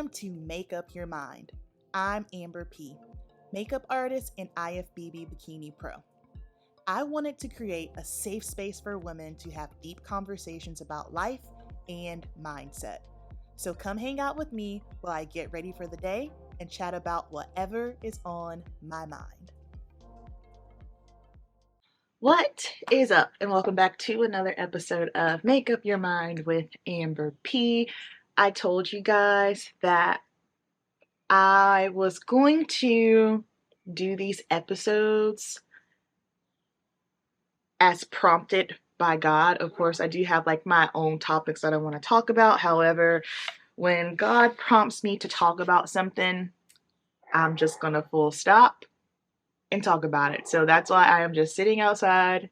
Welcome to Make Up Your Mind. I'm Amberp, makeup artist and IFBB Bikini Pro. I wanted to create a safe space for women to have deep conversations about life and mindset. So come hang out with me while I get ready for the day and chat about whatever is on my mind. What is up? And welcome back to another episode of Make Up Your Mind with Amberp. I told you guys that I was going to do these episodes as prompted by God. Of course, I do have like my own topics that I want to talk about. However, when God prompts me to talk about something, I'm just gonna full stop and talk about it. So that's why I am just sitting outside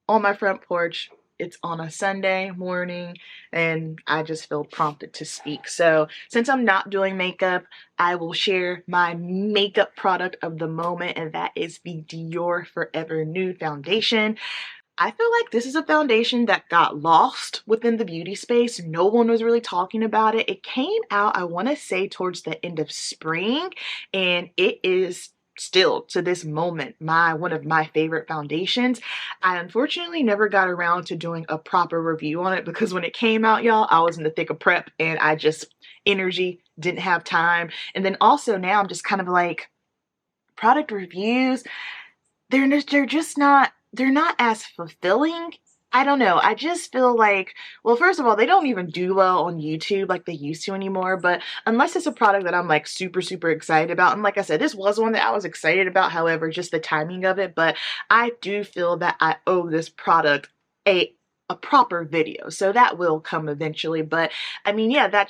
on my front porch. It's on a Sunday morning and I just feel prompted to speak. So since I'm not doing makeup, I will share my makeup product of the moment, and that is the Dior Forever Nude Foundation. I feel like this is a foundation that got lost within the beauty space. No one was really talking about it. It came out, I want to say, towards the end of spring, and it is still to this moment one of my favorite foundations. I unfortunately never got around to doing a proper review on it because when it came out, y'all, I was in the thick of prep and I just didn't have time. And then also now I'm just kind of like, product reviews, they're not as fulfilling. I don't know. I just feel like, well, first of all, they don't even do well on YouTube like they used to anymore. But unless it's a product that I'm like super, super excited about. And like I said, this was one that I was excited about. However, just the timing of it. But I do feel that I owe this product a proper video, so that will come eventually. But I mean, yeah, that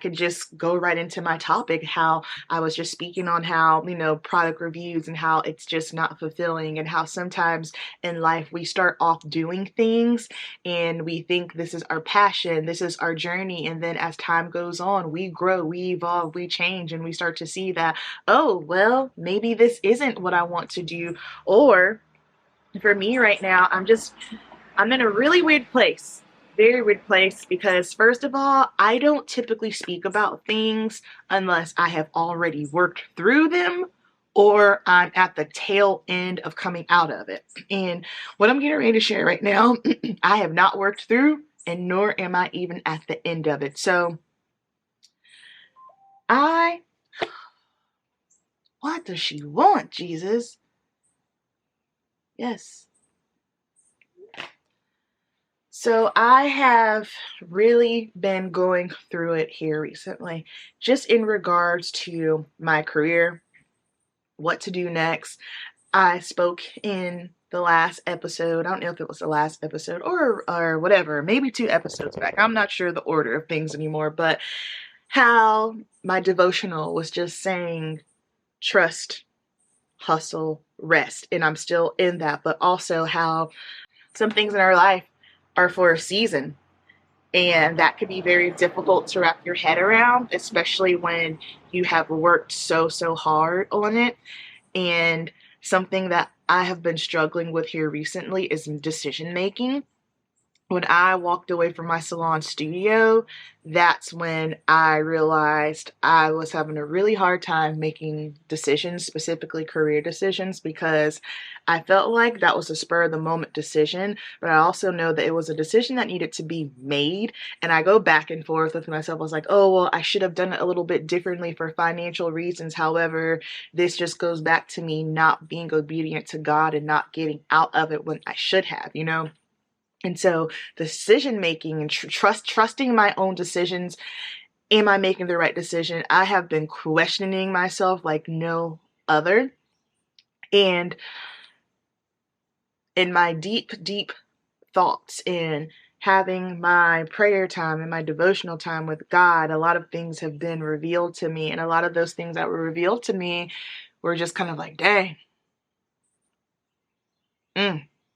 could just go right into my topic, how I was just speaking on how, you know, product reviews and how it's just not fulfilling, and how sometimes in life we start off doing things and we think this is our passion, this is our journey, and then as time goes on, we grow, we evolve, we change, and we start to see that, oh, well, maybe this isn't what I want to do. Or for me right now, I'm in a really weird place, very weird place, because first of all, I don't typically speak about things unless I have already worked through them or I'm at the tail end of coming out of it. And what I'm getting ready to share right now, I have not worked through, and nor am I even at the end of it. So what does she want, Jesus? Yes. So I have really been going through it here recently, just in regards to my career, what to do next. I spoke in the last episode, I don't know if it was the last episode or whatever, maybe 2 episodes back. I'm not sure the order of things anymore, but how my devotional was just saying, trust, hustle, rest. And I'm still in that, but also how some things in our life are for a season, and that could be very difficult to wrap your head around, especially when you have worked so hard on it. And something that I have been struggling with here recently is decision making. When I walked away from my salon studio, that's when I realized I was having a really hard time making decisions, specifically career decisions, because I felt like that was a spur of the moment decision, but I also know that it was a decision that needed to be made. And I go back and forth with myself. I was like, oh, well, I should have done it a little bit differently for financial reasons. However, this just goes back to me not being obedient to God and not getting out of it when I should have, you know? And so decision making and trusting my own decisions. Am I making the right decision? I have been questioning myself like no other. And in my deep thoughts, in having my prayer time and my devotional time with God, a lot of things have been revealed to me. And a lot of those things that were revealed to me were just kind of like, dang.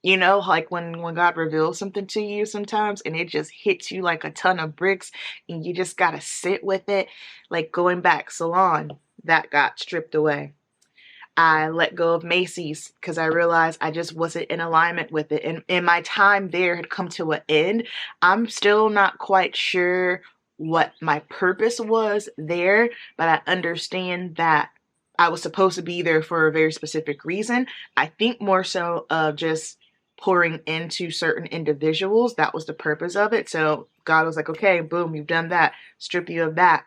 You know, like when God reveals something to you sometimes and it just hits you like a ton of bricks and you just got to sit with it. Like going back, salon, that got stripped away. I let go of Macy's because I realized I just wasn't in alignment with it. And my time there had come to an end. I'm still not quite sure what my purpose was there, but I understand that I was supposed to be there for a very specific reason. I think more so of just pouring into certain individuals. That was the purpose of it. So God was like, okay, boom, you've done that, strip you of that.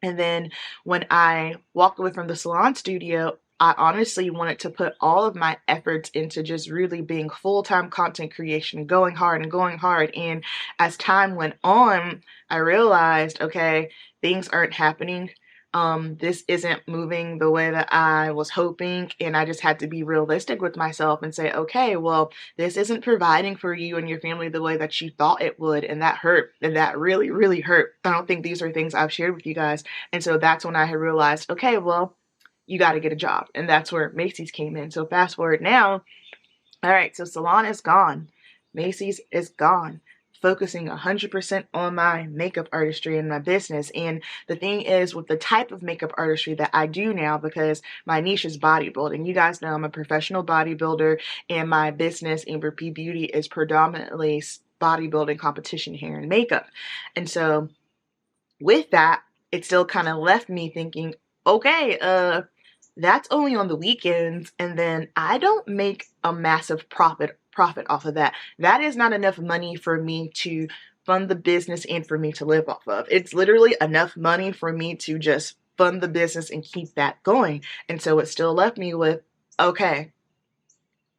And then when I walked away from the salon studio, I honestly wanted to put all of my efforts into just really being full-time content creation, going hard and going hard. And as time went on, I realized, okay, things aren't happening. This isn't moving the way that I was hoping. And I just had to be realistic with myself and say, okay, well, this isn't providing for you and your family the way that you thought it would. And that hurt. And that really, really hurt. I don't think these are things I've shared with you guys. And so that's when I had realized, okay, well, you got to get a job. And that's where Macy's came in. So fast forward now. All right, so salon is gone. Macy's is gone. Focusing 100% on my makeup artistry and my business. And the thing is, with the type of makeup artistry that I do now, because my niche is bodybuilding. You guys know I'm a professional bodybuilder, and my business, Amberp Beauty, is predominantly bodybuilding competition hair and makeup. And so with that, it still kind of left me thinking, okay, that's only on the weekends, and then I don't make a massive profit off of that. That is not enough money for me to fund the business and for me to live off of. It's literally enough money for me to just fund the business and keep that going. And so it still left me with, okay,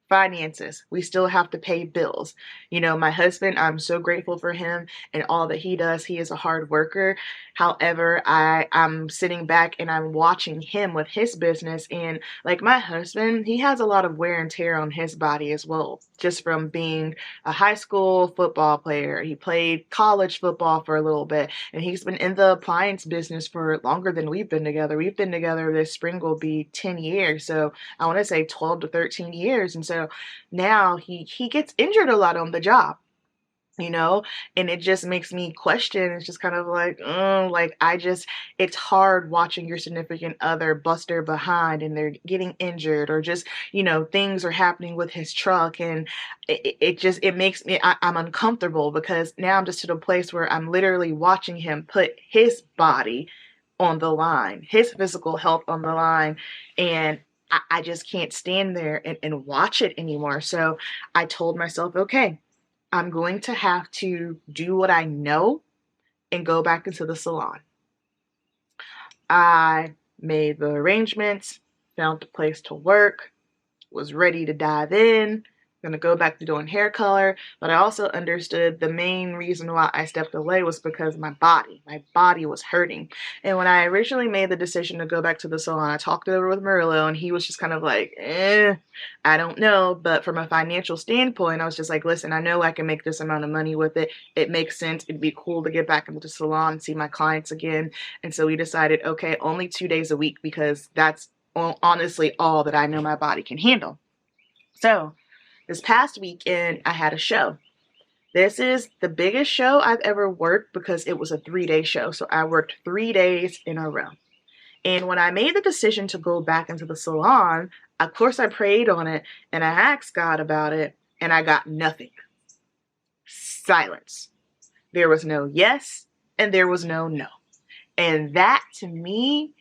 finances. We still have to pay bills. You know, my husband, I'm so grateful for him and all that he does. He is a hard worker. However, I'm sitting back and I'm watching him with his business, and like my husband, he has a lot of wear and tear on his body as well, just from being a high school football player. He played college football for a little bit, and he's been in the appliance business for longer than we've been together. We've been together, this spring will be 10 years. So I want to say 12 to 13 years. And so now he gets injured a lot on the job, you know, and it just makes me question. It's just kind of like, it's hard watching your significant other bust their behind and they're getting injured, or just, you know, things are happening with his truck. And it makes me, I'm uncomfortable, because now I'm just to the place where I'm literally watching him put his body on the line, his physical health on the line. And I just can't stand there and watch it anymore. So I told myself, okay, I'm going to have to do what I know and go back into the salon. I made the arrangements, found a place to work, was ready to dive in. I'm gonna go back to doing hair color, but I also understood the main reason why I stepped away was because my body was hurting. And when I originally made the decision to go back to the salon, I talked it over with Murillo, and he was just kind of like, I don't know. But from a financial standpoint, I was just like, listen, I know I can make this amount of money with it. It makes sense. It'd be cool to get back into the salon and see my clients again. And so we decided, okay, only 2 days a week, because that's honestly all that I know my body can handle. So this past weekend, I had a show. This is the biggest show I've ever worked, because it was a 3-day show. So I worked 3 days in a row. And when I made the decision to go back into the salon, of course I prayed on it and I asked God about it, and I got nothing. Silence. There was no yes and there was no no. And that, to me,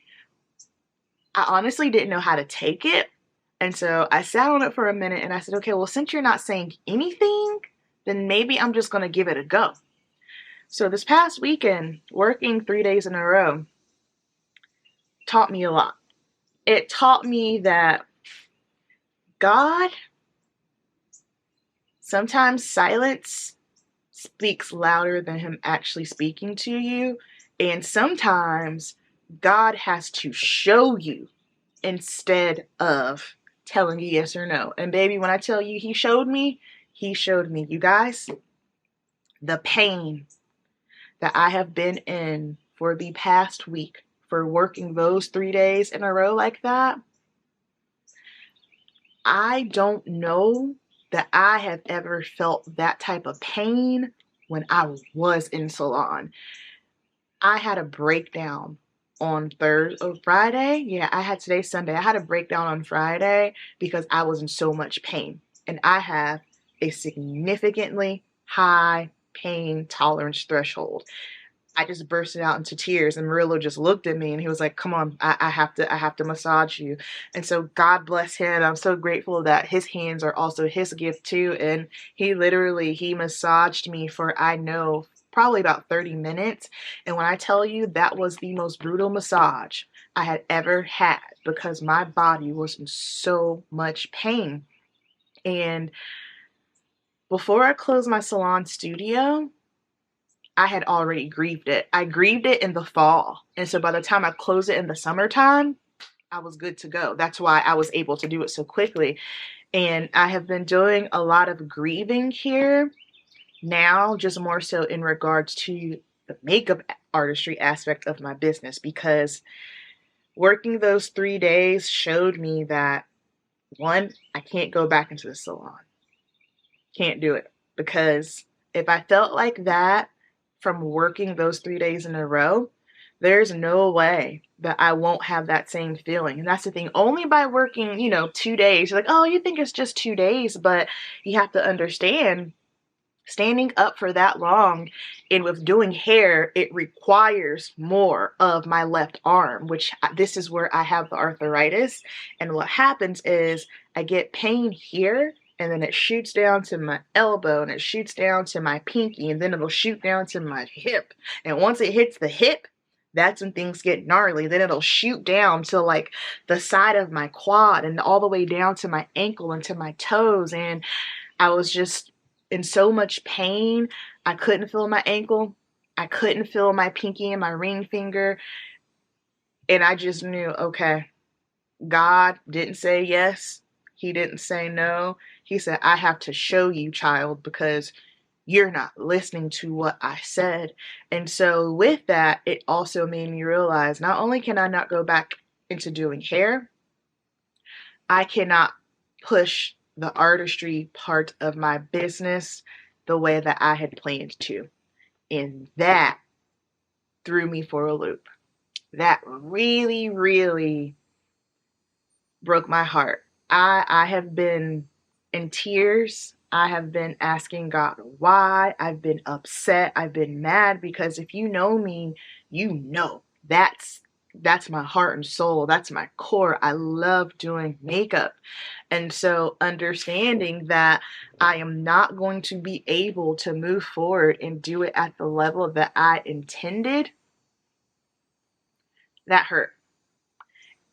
I honestly didn't know how to take it. And so I sat on it for a minute and I said, okay, well, since you're not saying anything, then maybe I'm just going to give it a go. So this past weekend, working 3 days in a row taught me a lot. It taught me that God, sometimes silence speaks louder than him actually speaking to you. And sometimes God has to show you instead of telling you yes or no. And baby, when I tell you he showed me. You guys, the pain that I have been in for the past week for working those 3 days in a row like that, I don't know that I have ever felt that type of pain when I was in salon. I had a breakdown on Friday. Yeah, I had today's Sunday. I had a breakdown on Friday because I was in so much pain. And I have a significantly high pain tolerance threshold. I just bursted out into tears, and Murillo just looked at me and he was like, come on, I have to massage you. And so God bless him. I'm so grateful that his hands are also his gift too. And he massaged me for, I know, probably about 30 minutes. And when I tell you, that was the most brutal massage I had ever had, because my body was in so much pain. And before I closed my salon studio, I had already grieved it. I grieved it in the fall. And so by the time I closed it in the summertime, I was good to go. That's why I was able to do it so quickly. And I have been doing a lot of grieving here now, just more so in regards to the makeup artistry aspect of my business, because working those 3 days showed me that, one, I can't go back into the salon. Can't do it. Because if I felt like that from working those 3 days in a row, there's no way that I won't have that same feeling. And that's the thing. Only by working, 2 days, you're like, oh, you think it's just 2 days, but you have to understand, standing up for that long and with doing hair, it requires more of my left arm, which this is where I have the arthritis. And what happens is I get pain here, and then it shoots down to my elbow, and it shoots down to my pinky, and then it'll shoot down to my hip. And once it hits the hip, that's when things get gnarly. Then it'll shoot down to like the side of my quad and all the way down to my ankle and to my toes. And I was just in so much pain. I couldn't feel my ankle. I couldn't feel my pinky and my ring finger. And I just knew, okay, God didn't say yes. He didn't say no. He said, I have to show you, child, because you're not listening to what I said. And so with that, it also made me realize, not only can I not go back into doing hair, I cannot push the artistry part of my business the way that I had planned to. And that threw me for a loop. That really, really broke my heart. I have been in tears. I have been asking God why. I've been upset. I've been mad, because if you know me, you know that's my heart and soul. That's my core. I love doing makeup. And so understanding that I am not going to be able to move forward and do it at the level that I intended, that hurt.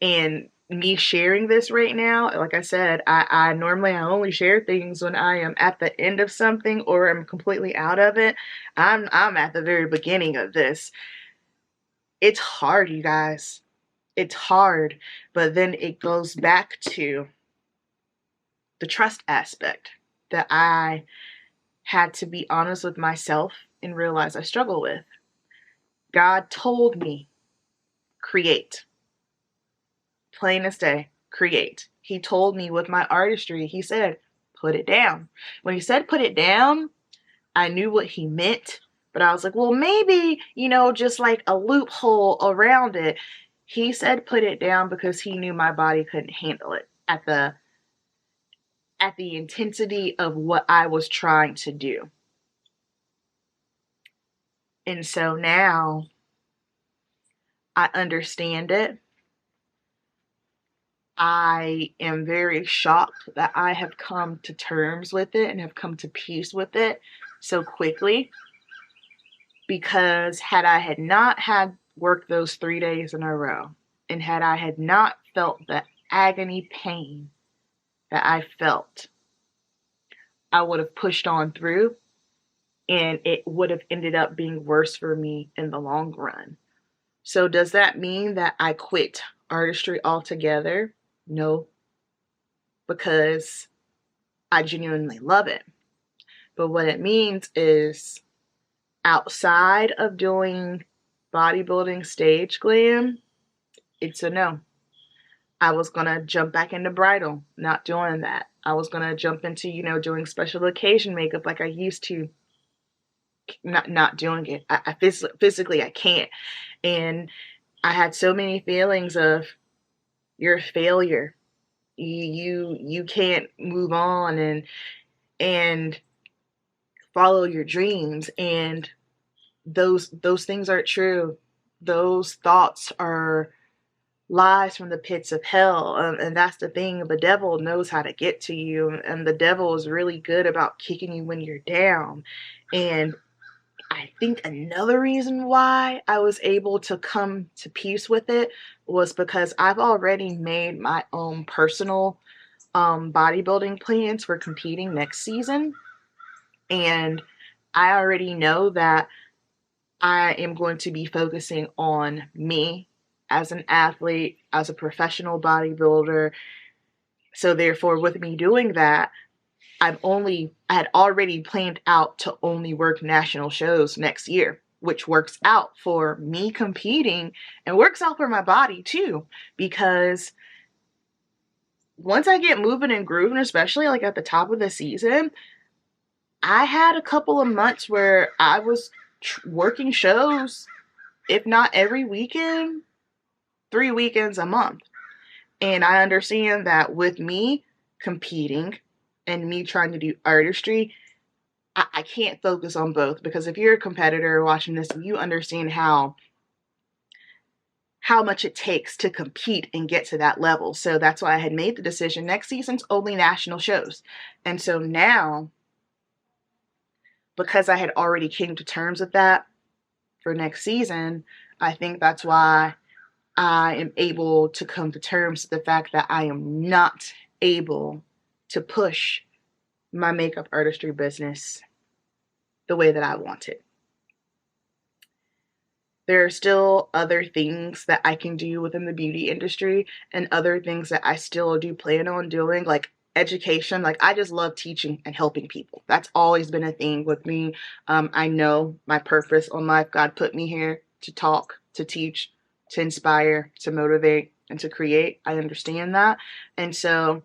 And me sharing this right now, like I said, I normally I only share things when I am at the end of something or I'm completely out of it. I'm at the very beginning of this. It's hard, you guys. It's hard, but then it goes back to the trust aspect that I had to be honest with myself and realize I struggle with. God told me, create. Plain as day, create. He told me with my artistry, he said, put it down. When he said put it down, I knew what he meant, but I was like, well, maybe, just like a loophole around it. He said put it down because he knew my body couldn't handle it at the intensity of what I was trying to do. And so now I understand it. I am very shocked that I have come to terms with it and have come to peace with it so quickly, because had I had not had worked those 3 days in a row, and had I had not felt the agony pain that I felt, I would have pushed on through, and it would have ended up being worse for me in the long run. So does that mean that I quit artistry altogether? No, because I genuinely love it. But what it means is, outside of doing bodybuilding stage glam, it's a no. I was going to jump back into bridal, not doing that. I was going to jump into, doing special occasion makeup like I used to, not doing it. I physically, I can't. And I had so many feelings of, you're a failure. You can't move on and follow your dreams. And those things aren't true. Those thoughts are lies from the pits of hell. And that's the thing. The devil knows how to get to you. And the devil is really good about kicking you when you're down. And I think another reason why I was able to come to peace with it was because I've already made my own personal bodybuilding plans for competing next season. And I already know that I am going to be focusing on me as an athlete, as a professional bodybuilder. So therefore, with me doing that, I had already planned out to only work national shows next year, which works out for me competing and works out for my body too, because once I get moving and grooving, especially like at the top of the season, I had a couple of months where I was working shows, if not every weekend, 3 weekends a month. And I understand that with me competing and me trying to do artistry, I can't focus on both, because if you're a competitor watching this, you understand how much it takes to compete and get to that level. So that's why I had made the decision. Next season's only national shows. And so now, because I had already came to terms with that for next season, I think that's why I am able to come to terms with the fact that I am not able to push my makeup artistry business the way that I want it. There are still other things that I can do within the beauty industry and other things that I still do plan on doing, like education. Like, I just love teaching and helping people. That's always been a thing with me. I know my purpose on life. God put me here to talk, to teach, to inspire, to motivate, and to create. I understand that. And so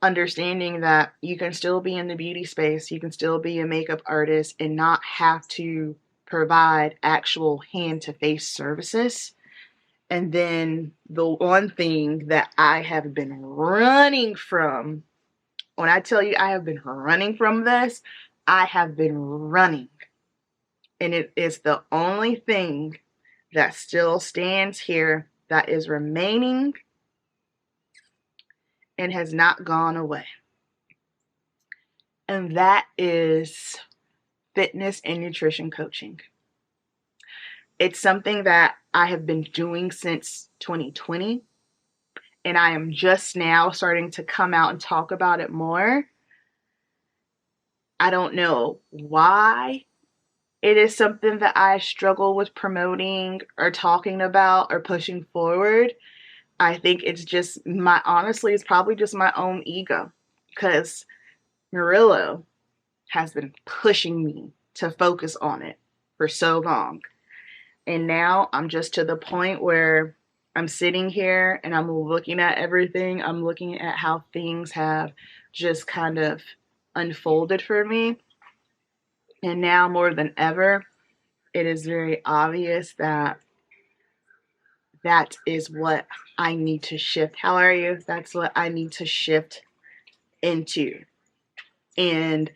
understanding that you can still be in the beauty space, you can still be a makeup artist and not have to provide actual hand-to-face services. And then the one thing that I have been running from, when I tell you I have been running from this, I have been running. And it is the only thing that still stands here, that is remaining and has not gone away. And that is fitness and nutrition coaching. It's something that I have been doing since 2020, and I am just now starting to come out and talk about it more. I don't know why it is something that I struggle with promoting or talking about or pushing forward. I think it's just honestly, it's probably just my own ego, because Murillo has been pushing me to focus on it for so long. And now I'm just to the point where I'm sitting here and I'm looking at everything. I'm looking at how things have just kind of unfolded for me. And now more than ever, it is very obvious that that is what I need to shift. How are you? That's what I need to shift into. And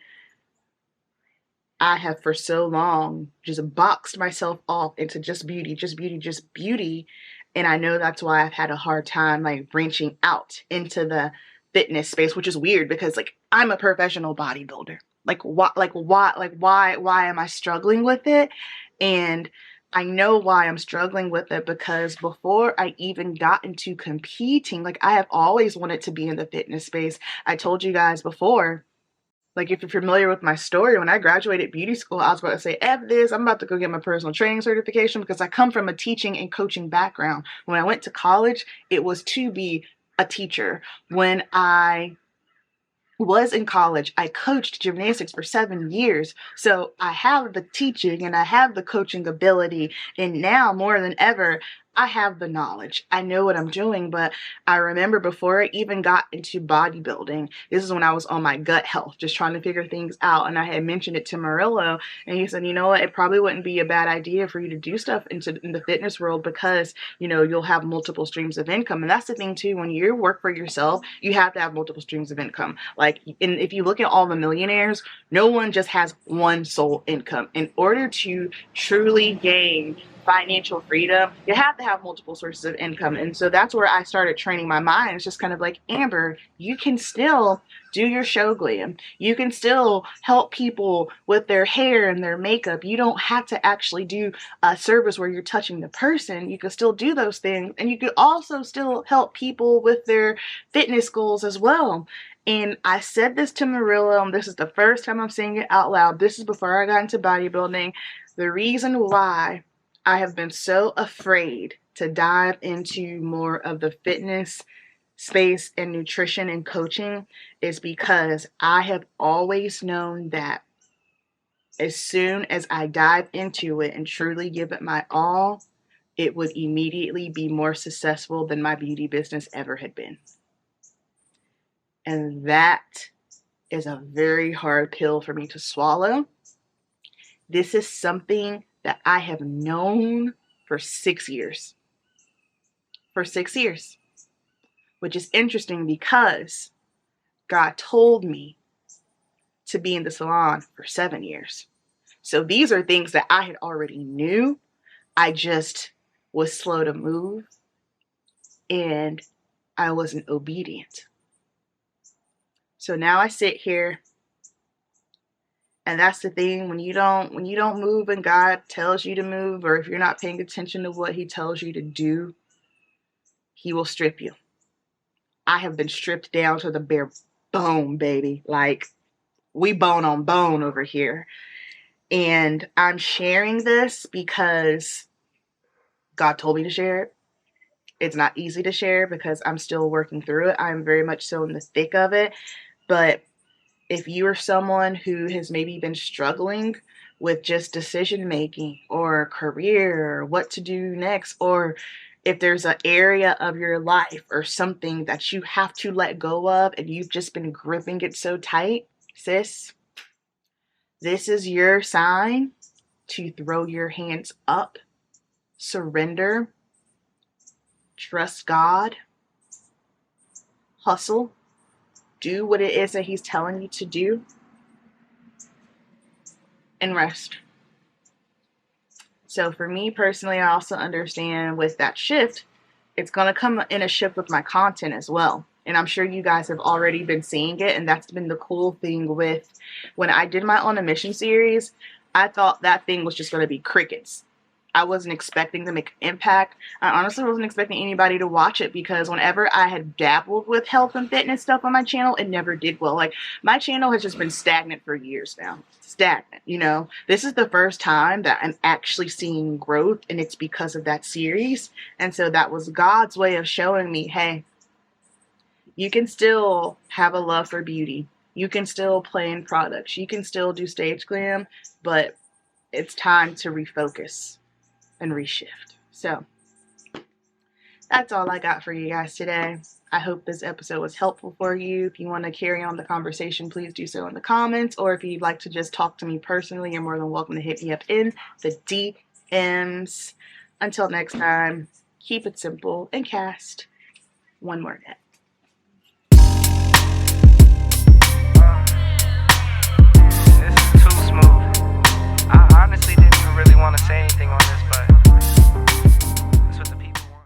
I have for so long just boxed myself off into just beauty, just beauty, just beauty. And I know that's why I've had a hard time like branching out into the fitness space, which is weird because like I'm a professional bodybuilder. Why am I struggling with it? And I know why I'm struggling with it, because before I even got into competing, like I have always wanted to be in the fitness space. I told you guys before, like if you're familiar with my story, when I graduated beauty school, I was about to say, F this, I'm about to go get my personal training certification, because I come from a teaching and coaching background. When I went to college, it was to be a teacher. When I was in college, I coached gymnastics for 7 years. So I have the teaching and I have the coaching ability. And now more than ever, I have the knowledge. I know what I'm doing, but I remember before I even got into bodybuilding, this is when I was on my gut health, just trying to figure things out. And I had mentioned it to Murillo, and he said, you know what, it probably wouldn't be a bad idea for you to do stuff in the fitness world because, you know, you'll have multiple streams of income. And that's the thing too, when you work for yourself, you have to have multiple streams of income. Like, if you look at all the millionaires, no one just has one sole income. In order to truly gain financial freedom, you have to have multiple sources of income. And so that's where I started training my mind. It's just kind of like, Amber, you can still do your show glam. You can still help people with their hair and their makeup. You don't have to actually do a service where you're touching the person. You can still do those things. And you could also still help people with their fitness goals as well. And I said this to Murillo, and this is the first time I'm saying it out loud. This is before I got into bodybuilding. The reason why I have been so afraid to dive into more of the fitness space and nutrition and coaching is because I have always known that as soon as I dive into it and truly give it my all, it would immediately be more successful than my beauty business ever had been. And that is a very hard pill for me to swallow. This is something that I have known for 6 years. For 6 years. Which is interesting because God told me to be in the salon for 7 years. So these are things that I had already knew. I just was slow to move and I wasn't obedient. So now I sit here. And that's the thing, when you don't move and God tells you to move, or if you're not paying attention to what he tells you to do, he will strip you. I have been stripped down to the bare bone, baby. Like, we bone on bone over here. And I'm sharing this because God told me to share it. It's not easy to share because I'm still working through it. I'm very much so in the thick of it. But if you are someone who has maybe been struggling with just decision making or career or what to do next, or if there's an area of your life or something that you have to let go of and you've just been gripping it so tight, sis, this is your sign to throw your hands up, surrender, trust God, hustle, do what it is that he's telling you to do, and rest. So for me personally, I also understand with that shift, it's going to come in a shift with my content as well. And I'm sure you guys have already been seeing it. And that's been the cool thing with when I did my On a Mission series, I thought that thing was just going to be crickets. I wasn't expecting to make an impact. I honestly wasn't expecting anybody to watch it because whenever I had dabbled with health and fitness stuff on my channel, it never did well. Like, my channel has just been stagnant for years now. Stagnant, you know. This is the first time that I'm actually seeing growth, and it's because of that series. And so that was God's way of showing me, hey, you can still have a love for beauty. You can still play in products. You can still do stage glam, but it's time to refocus and reshift. So that's all I got for you guys today. I hope this episode was helpful for you. If you want to carry on the conversation, please do so in the comments, or if you'd like to just talk to me personally, you're more than welcome to hit me up in the DMs. Until next time, keep it simple and cast one more net. This is too smooth. I honestly didn't even really want to say anything on